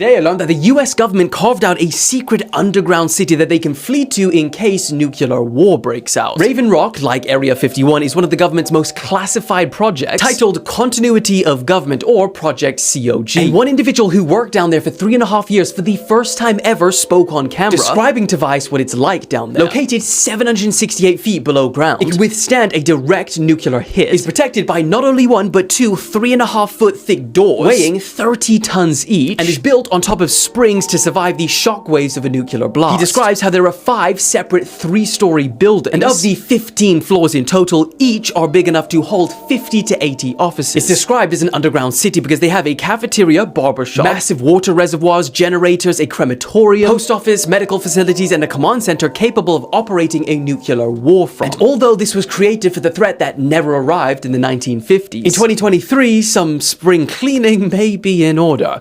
They learned that the US government carved out a secret underground city that they can flee to in case nuclear war breaks out. Raven Rock, like Area 51, is one of the government's most classified projects, titled Continuity of Government, or Project COG. And one individual who worked down there for 3.5 years for the first time ever spoke on camera, describing to Vice what it's like down there. Located 768 feet below ground, it can withstand a direct nuclear hit. It's protected by not only one, but two 3.5-foot thick doors, weighing 30 tons each, and is built on top of springs to survive the shockwaves of a nuclear blast. He describes how there are 5 separate 3-story buildings, and of the 15 floors in total, each are big enough to hold 50 to 80 offices. It's described as an underground city because they have a cafeteria, barbershop, massive water reservoirs, generators, a crematorium, post office, medical facilities, and a command center capable of operating a nuclear war front. And although this was created for the threat that never arrived in the 1950s, in 2023, some spring cleaning may be in order.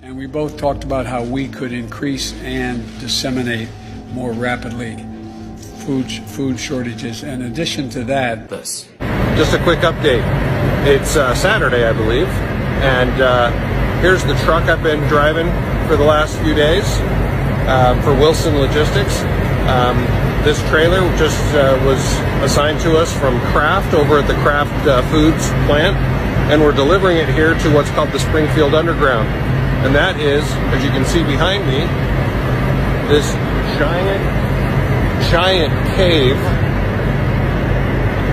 And we both talked about how we could increase and disseminate more rapidly food shortages. In addition to that, just a quick update. It's Saturday, I believe, and here's the truck I've been driving for the last few days for Wilson Logistics. This trailer just was assigned to us from Kraft over at the Kraft Foods plant, and we're delivering it here to what's called the Springfield Underground. And that is, as you can see behind me, this giant cave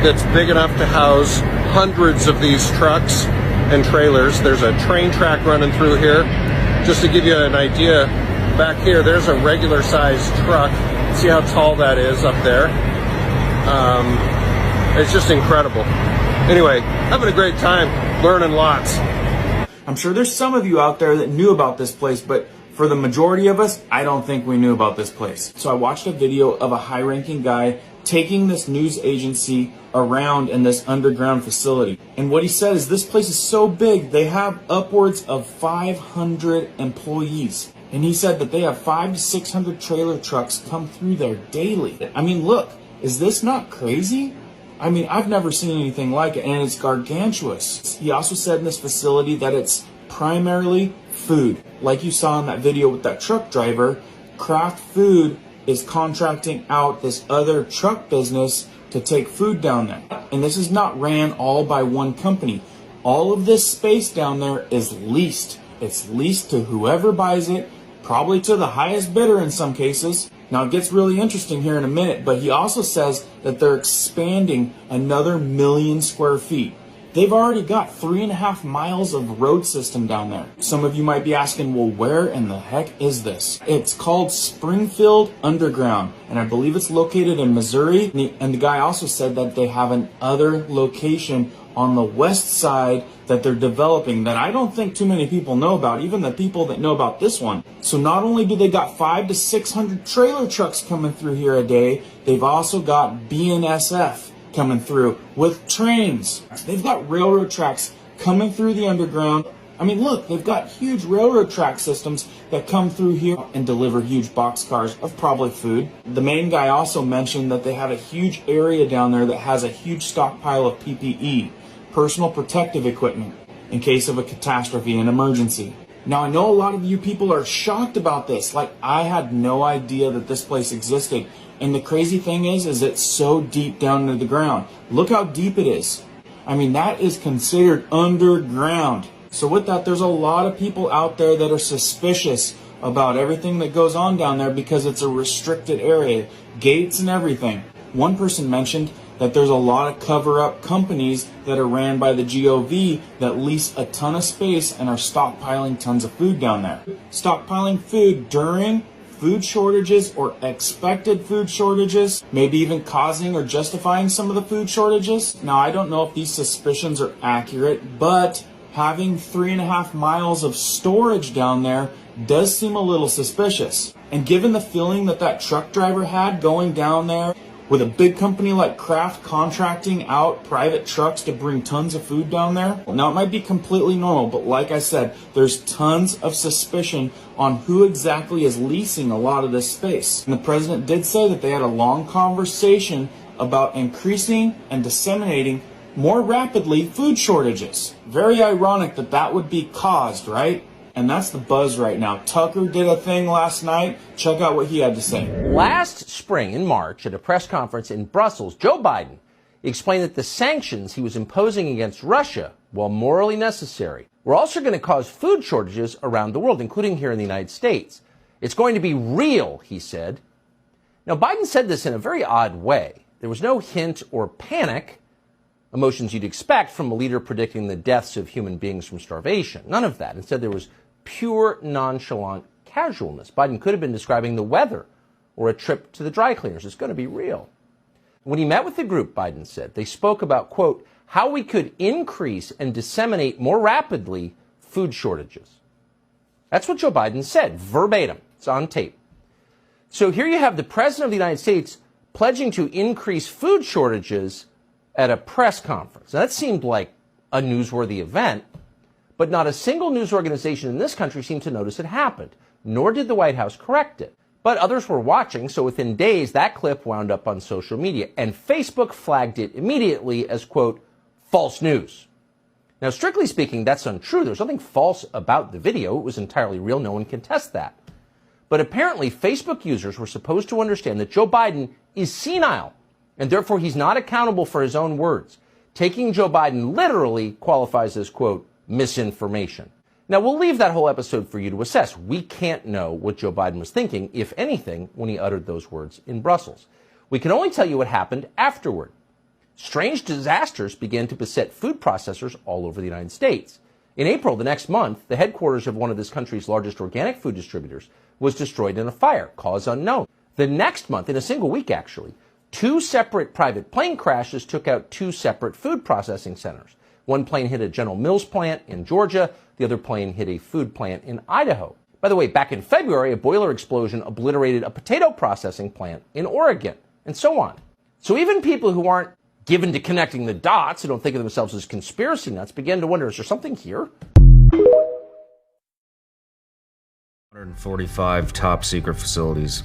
that's big enough to house hundreds of these trucks and trailers. There's a train track running through here. Just to give you an idea, back here, there's a regular sized truck. See how tall that is up there? It's just incredible. Anyway, having a great time, learning lots. I'm sure there's some of you out there that knew about this place, but for the majority of us, I don't think we knew about this place. So I watched a video of a high-ranking guy taking this news agency around in this underground facility. And what he said is this place is so big, they have upwards of 500 employees. And he said that they have 500 to 600 trailer trucks come through there daily. I mean, look, is this not crazy? I mean, I've never seen anything like it, and it's gargantuous. He also said in this facility that it's primarily food. Like you saw in that video with that truck driver, Kraft Food is contracting out this other truck business to take food down there. And this is not ran all by one company. All of this space down there is leased. It's leased to whoever buys it, probably to the highest bidder in some cases. Now it gets really interesting here in a minute, but he also says that they're expanding another 1 million square feet. They've already got 3.5 miles of road system down there. Some of you might be asking, well, where in the heck is this? It's called Springfield Underground, and I believe it's located in Missouri. And the guy also said that they have another location on the west side that they're developing that I don't think too many people know about, even the people that know about this one. So not only do they got 500 to 600 trailer trucks coming through here a day, they've also got BNSF coming through with trains. They've got railroad tracks coming through the underground. I mean, look, they've got huge railroad track systems that come through here and deliver huge boxcars of probably food. The main guy also mentioned that they have a huge area down there that has a huge stockpile of PPE, personal protective equipment, in case of a catastrophe and emergency. Now, I know a lot of you people are shocked about this. Like, I had no idea that this place existed. And the crazy thing is it's so deep down into the ground. Look how deep it is. I mean, that is considered underground. So with that, there's a lot of people out there that are suspicious about everything that goes on down there because it's a restricted area, gates and everything. One person mentioned that there's a lot of cover-up companies that are ran by the GOV that lease a ton of space and are stockpiling tons of food down there. Stockpiling food during food shortages or expected food shortages, maybe even causing or justifying some of the food shortages. Now, I don't know if these suspicions are accurate, but having 3.5 miles of storage down there does seem a little suspicious. And given the feeling that that truck driver had going down there, With a big company like Kraft contracting out private trucks to bring tons of food down there? Now, it might be completely normal, but like I said, there's tons of suspicion on who exactly is leasing a lot of this space. And the president did say that they had a long conversation about increasing and disseminating more rapidly food shortages. Very ironic that that would be caused, right? And that's the buzz right now. Tucker did a thing last night. Check out what he had to say. Last spring in March at a press conference in Brussels, Joe Biden explained that the sanctions he was imposing against Russia, while morally necessary, were also going to cause food shortages around the world, including here in the United States. It's going to be real, he said. Now, Biden said this in a very odd way. There was no hint or panic, emotions you'd expect from a leader predicting the deaths of human beings from starvation. None of that. Instead, there was pure nonchalant casualness. Biden could have been describing the weather or a trip to the dry cleaners. It's going to be real. When he met with the group, Biden said, they spoke about, quote, how we could increase and disseminate more rapidly food shortages. That's what Joe Biden said, verbatim. It's on tape. So here you have the president of the United States pledging to increase food shortages at a press conference. Now, that seemed like a newsworthy event, but not a single news organization in this country seemed to notice it happened, nor did the White House correct it. But others were watching, so within days, that clip wound up on social media, and Facebook flagged it immediately as, quote, false news. Now, strictly speaking, that's untrue. There's nothing false about the video. It was entirely real. No one can test that. But apparently, Facebook users were supposed to understand that Joe Biden is senile, and therefore he's not accountable for his own words. Taking Joe Biden literally qualifies as, quote, misinformation. Now, we'll leave that whole episode for you to assess. We can't know what Joe Biden was thinking, if anything, when he uttered those words in Brussels. We can only tell you what happened afterward. Strange disasters began to beset food processors all over the United States. In April, the next month, the headquarters of one of this country's largest organic food distributors was destroyed in a fire, cause unknown. The next month, in a single week actually, 2 separate private plane crashes took out 2 separate food processing centers. One plane hit a General Mills plant in Georgia. The other plane hit a food plant in Idaho. By the way, back in February, a boiler explosion obliterated a potato processing plant in Oregon, and so on. So even people who aren't given to connecting the dots, who don't think of themselves as conspiracy nuts, began to wonder, is there something here? 145 top secret facilities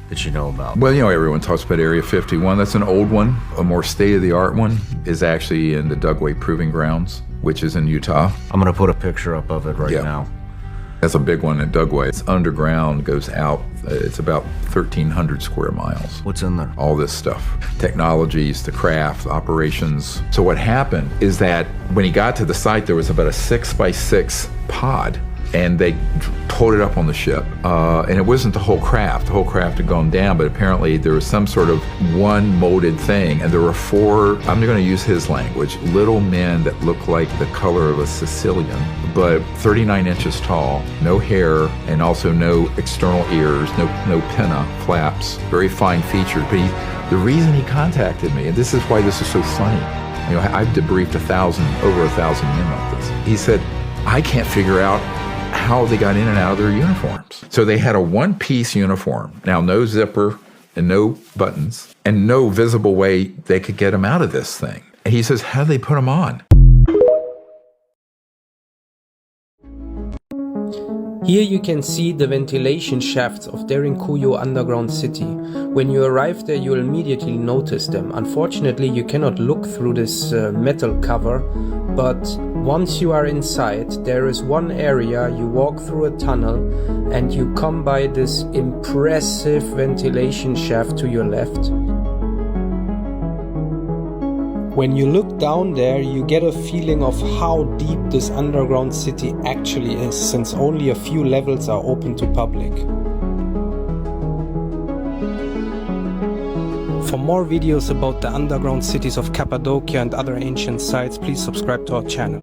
that you know about. Well, you know, everyone talks about Area 51. That's an old one. A more state-of-the-art one is actually in the Dugway Proving Grounds, which is in Utah. I'm going to put a picture up of it right now. That's a big one in Dugway. It's underground, goes out. It's about 1,300 square miles. What's in there? All this stuff. Technologies, the craft, operations. So what happened is that when he got to the site, there was about a 6x6 pod, and they pulled it up on the ship. And it wasn't the whole craft. The whole craft had gone down, but apparently there was some sort of one molded thing, and there were 4, I'm going to use his language, little men that looked like the color of a Sicilian, but 39 inches tall, no hair, and also no external ears, no pinna, flaps, very fine featured. But the reason he contacted me, and this is why this is so funny, you know, I've debriefed over 1,000 men on this. He said, I can't figure out how they got in and out of their uniforms. So they had a one-piece uniform. Now, no zipper and no buttons and no visible way they could get them out of this thing. And he says, how do they put them on? Here you can see the ventilation shafts of Derinkuyu underground city. When you arrive there, you will immediately notice them. Unfortunately, you cannot look through this metal cover, but once you are inside, there is one area, you walk through a tunnel and you come by this impressive ventilation shaft to your left. When you look down there, you get a feeling of how deep this underground city actually is, since only a few levels are open to public. For more videos about the underground cities of Cappadocia and other ancient sites, please subscribe to our channel.